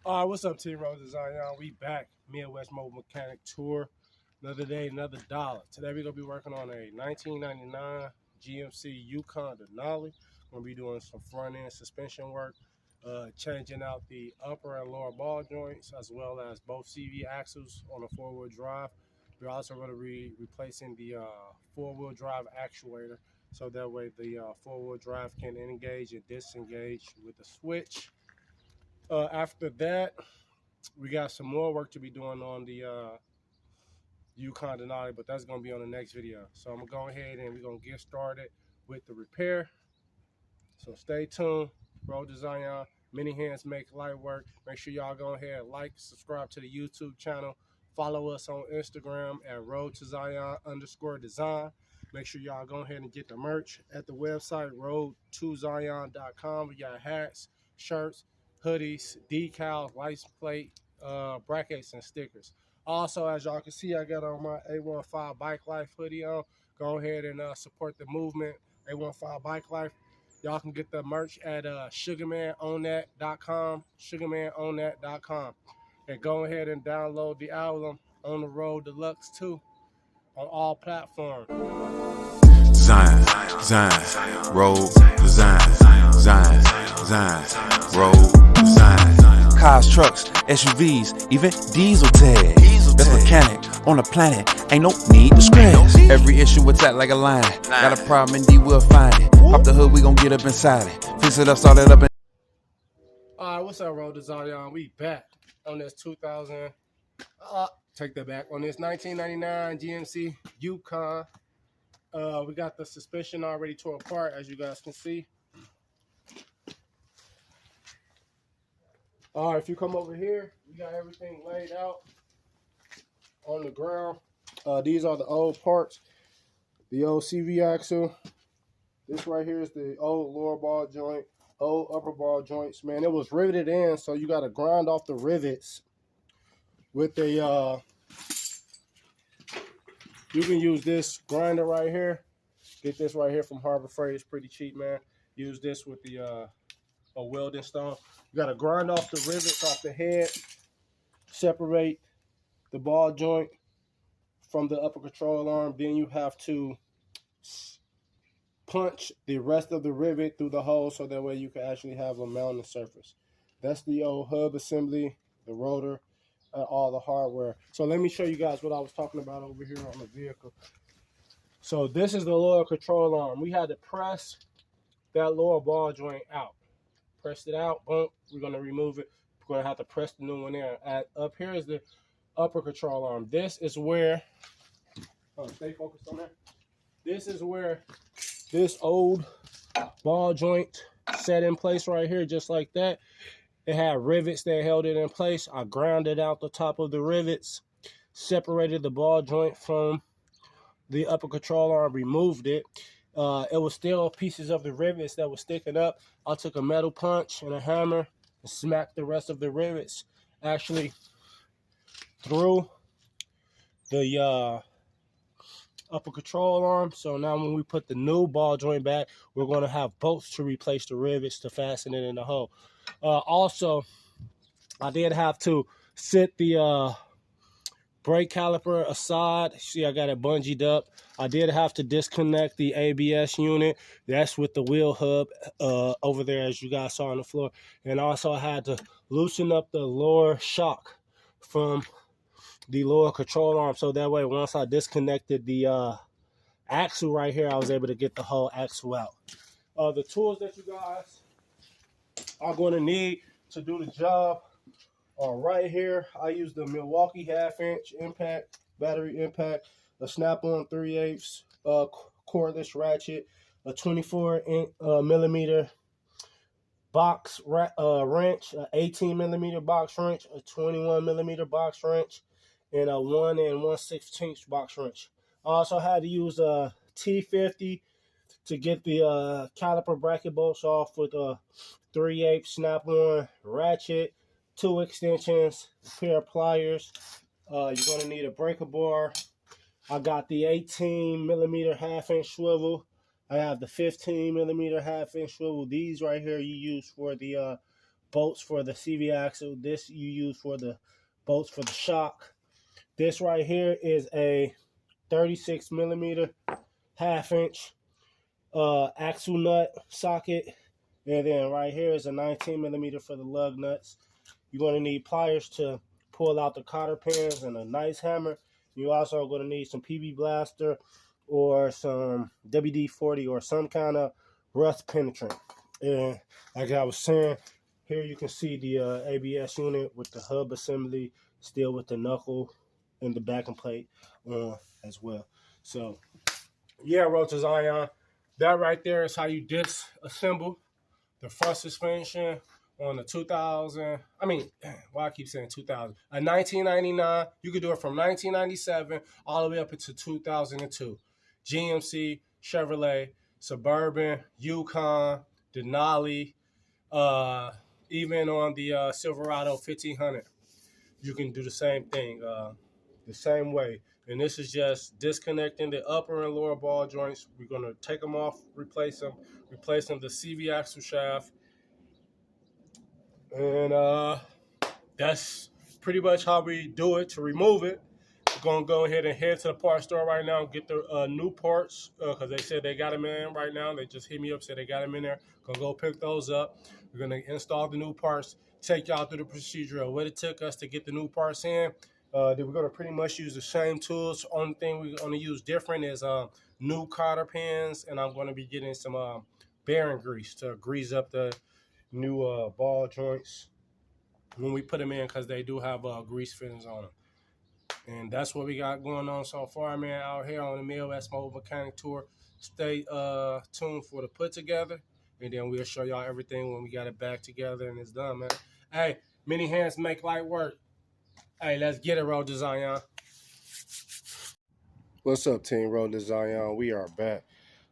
All right, what's up, T Roses? Zion? We back. Midwest Mobile Mechanic Tour. Another day, another dollar. Today we're gonna be working on a 1999 GMC Yukon Denali. Gonna be doing some front end suspension work, changing out the upper and lower ball joints, as well as both CV axles on a four-wheel drive. We're also going to be replacing the four-wheel drive actuator, so that way the four-wheel drive can engage and disengage with the switch. After that, we got some more work to be doing on the Yukon Denali, but that's going to be on the next video. So I'm going to go ahead and we're going to get started with the repair. So stay tuned. Road to Zion. Many hands make light work. Make sure y'all go ahead and like, subscribe to the YouTube channel. Follow us on Instagram at road2zion_design. Make sure y'all go ahead and get the merch at the website road2zion.com. We got hats, shirts, hoodies, decals, license plate, brackets, and stickers. Also, as y'all can see, I got on my A15 Bike Life hoodie on. Go ahead and support the movement, A15 Bike Life. Y'all can get the merch at sugarmanonthat.com, sugarmanonthat.com. And go ahead and download the album On the Road Deluxe 2 on all platforms. Zion, road design, Zion, road design. Cars, trucks, SUVs, even diesel tags. Best mechanic on the planet, ain't no need to scratch. Every issue attack like a lion. Got a problem, indeed we'll find it. Pop the hood, we gon' get up inside it. Fix it up, start it up. All right, what's up, Road to Zion? We back on this 2000. Take that back. On this 1999 GMC Yukon. We got the suspension already tore apart, as you guys can see. All right, if you come over here, we got everything laid out on the ground. These are the old parts. The old CV axle. This right here is the old lower ball joint, old upper ball joints. Man, it was riveted in, so you got to grind off the rivets with a, you can use this grinder right here. Get this right here from Harbor Freight. It's pretty cheap, man. Use this with the a welding stone. You got to grind off the rivets off the head, separate the ball joint from the upper control arm. Then you have to punch the rest of the rivet through the hole, so that way you can actually have a mounting surface. That's the old hub assembly, the rotor, all the hardware. So let me show you guys what I was talking about over here on the vehicle. So this is the lower control arm. We had to press that lower ball joint out. Pressed it out, boom, we're gonna remove it. We're gonna have to press the new one in. Up here is the upper control arm. This is where, stay focused on that. This is where this old ball joint set in place right here, just like that. It had rivets that held it in place. I grounded out the top of the rivets, separated the ball joint from the upper control arm, removed it. It was still pieces of the rivets that were sticking up. I took a metal punch and a hammer and smacked the rest of the rivets actually through the upper control arm. So now when we put the new ball joint back, we're going to have bolts to replace the rivets to fasten it in the hole. Also, I did have to sit the brake caliper aside. See, I got it bungeed up. I did have to disconnect the ABS unit. That's with the wheel hub over there, as you guys saw on the floor. And also I had to loosen up the lower shock from the lower control arm, so that way once I disconnected the axle right here, I was able to get the whole axle out. The tools that you guys are going to need to do the job are right here. I use the Milwaukee 1/2-inch impact, battery impact, a snap-on 3/8 cordless ratchet, a 24 millimeter box wrench, an 18 millimeter box wrench, a 21 millimeter box wrench, and a 1 1/16 box wrench. I also had to use a T50 to get the caliper bracket bolts off with a 3/8 snap-on ratchet, 2 extensions, a pair of pliers. You're going to need a breaker bar. I got the 18 millimeter 1/2-inch swivel. I have the 15 millimeter 1/2-inch swivel. These right here you use for the bolts for the CV axle. This you use for the bolts for the shock. This right here is a 36 millimeter half-inch axle nut socket. And then right here is a 19 millimeter for the lug nuts. You're going to need pliers to pull out the cotter pins and a nice hammer. You also are going to need some PB Blaster or some WD-40 or some kind of rust penetrant. And like I was saying, here you can see the ABS unit with the hub assembly, still with the knuckle and the backing plate on as well. So yeah, Roach Zion, that right there is how you disassemble the front suspension on the 2000. I mean, why I keep saying 2000? A 1999. You could do it from 1997 all the way up into 2002. GMC, Chevrolet, Suburban, Yukon, Denali, even on the Silverado 1500. You can do the same thing, the same way. And this is just disconnecting the upper and lower ball joints. We're going to take them off, replace them the CV axle shaft. And that's pretty much how we do it to remove it. We're going to go ahead and head to the parts store right now and get the new parts because they said they got them in right now. They just hit me up, said they got them in there. Going to go pick those up. We're going to install the new parts, take y'all through the procedure of what it took us to get the new parts in. Then we're going to pretty much use the same tools. Only thing we're going to use different is new cotter pins, and I'm going to be getting some bearing grease to grease up the new ball joints when we put them in, because they do have grease fittings on them. And that's what we got going on so far, man, out here on the Midwest Mobile Mechanic Tour. Stay tuned for the put together, and then we'll show y'all everything when we got it back together and it's done, man. Hey, many hands make light work. Hey, let's get it, Road to Zion. What's up, Team Road to Zion? We are back.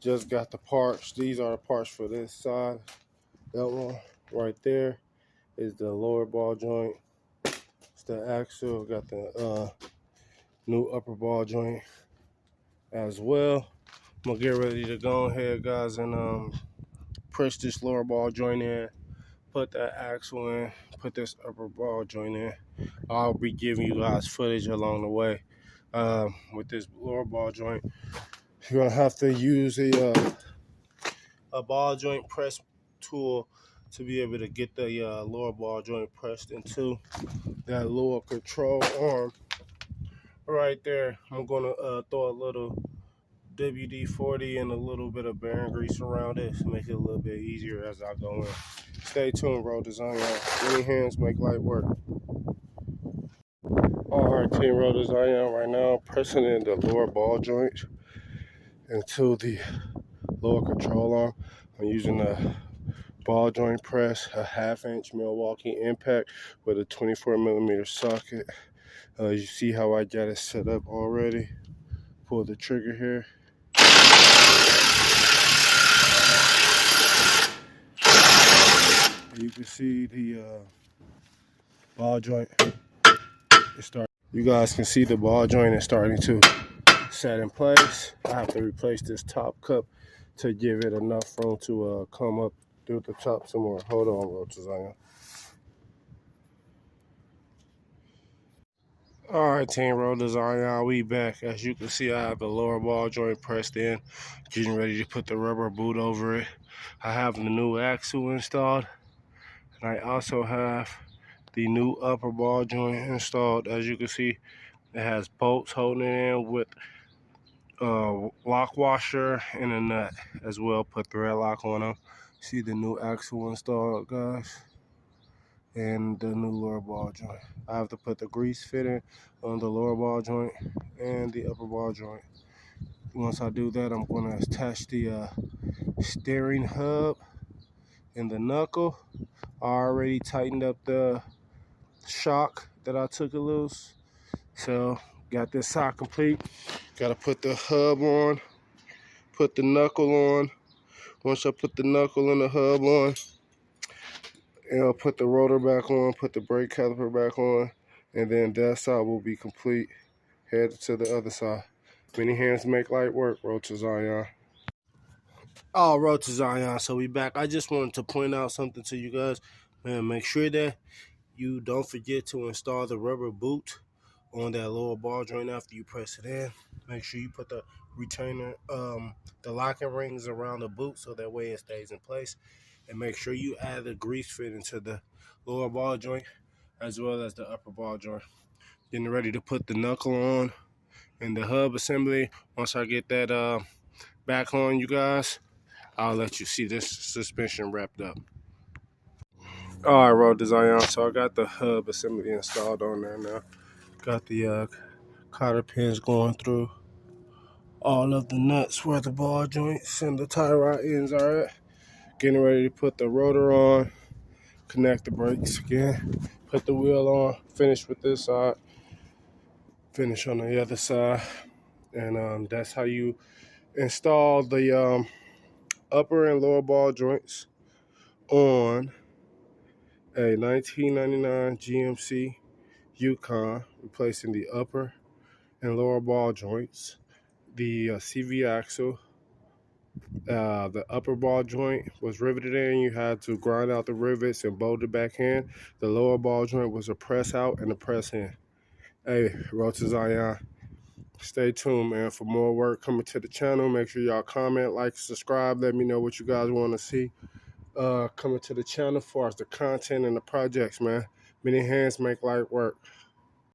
Just got the parts. These are the parts for this side. That one right there is the lower ball joint. It's the axle. Got the new upper ball joint as well. I'm gonna get ready to go ahead, guys, and press this lower ball joint in, put that axle in, put this upper ball joint in. I'll be giving you guys footage along the way. With this lower ball joint, you're gonna have to use a ball joint press tool to be able to get the lower ball joint pressed into that lower control arm right there. I'm gonna throw a little WD-40 and a little bit of bearing grease around it to make it a little bit easier as I go in. Stay tuned, Road Design. Many hands make light work. Alright, Team Road Design, right now pressing in the lower ball joint into the lower control arm. I'm using a ball joint press, a 1/2-inch Milwaukee impact with a 24 millimeter socket. You see how I got it set up already. Pull the trigger here. You can see the ball joint is starting. You guys can see the ball joint is starting to set in place. I have to replace this top cup to give it enough room to come up through the top some more. Hold on, Road Design. Alright, Team Road Design, we back. As you can see, I have the lower ball joint pressed in, getting ready to put the rubber boot over it. I have the new axle installed, and I also have the new upper ball joint installed. As you can see, it has bolts holding it in with lock washer and a nut as well. Put thread lock on them. See the new axle installed, guys, and the new lower ball joint. I have to put the grease fitting on the lower ball joint and the upper ball joint. Once I do that, I'm going to attach the steering hub and the knuckle. I already tightened up the shock that I took it loose. So got this side complete. Got to put the hub on, put the knuckle on. Once I put the knuckle and the hub on, and I'll put the rotor back on, put the brake caliper back on, and then that side will be complete. Head to the other side. Many hands make light work, Road to Zion. Oh, Road to Zion, so we back. I just wanted to point out something to you guys. And make sure that you don't forget to install the rubber boot on that lower ball joint after you press it in. Make sure you put the retainer, the locking rings around the boot so that way it stays in place. And make sure you add the grease fitting to the lower ball joint as well as the upper ball joint. Getting ready to put the knuckle on and the hub assembly. Once I get that back on, you guys, I'll let you see this suspension wrapped up. All right, road design. So I got the hub assembly installed on there now. Got the cotter pins going through all of the nuts where the ball joints and the tie rod ends are at. Getting ready to put the rotor on, connect the brakes again, put the wheel on, finish with this side, finish on the other side. And that's how you install the upper and lower ball joints on a 1999 GMC Yukon, replacing the upper and lower ball joints, the CV axle. The upper ball joint was riveted in. You had to grind out the rivets and bolt it back in. The lower ball joint was a press out and a press in. Hey, Road to Zion, stay tuned, man, for more work coming to the channel. Make sure y'all comment, like, subscribe. Let me know what you guys want to see coming to the channel as far as the content and the projects, man. Many hands make light work.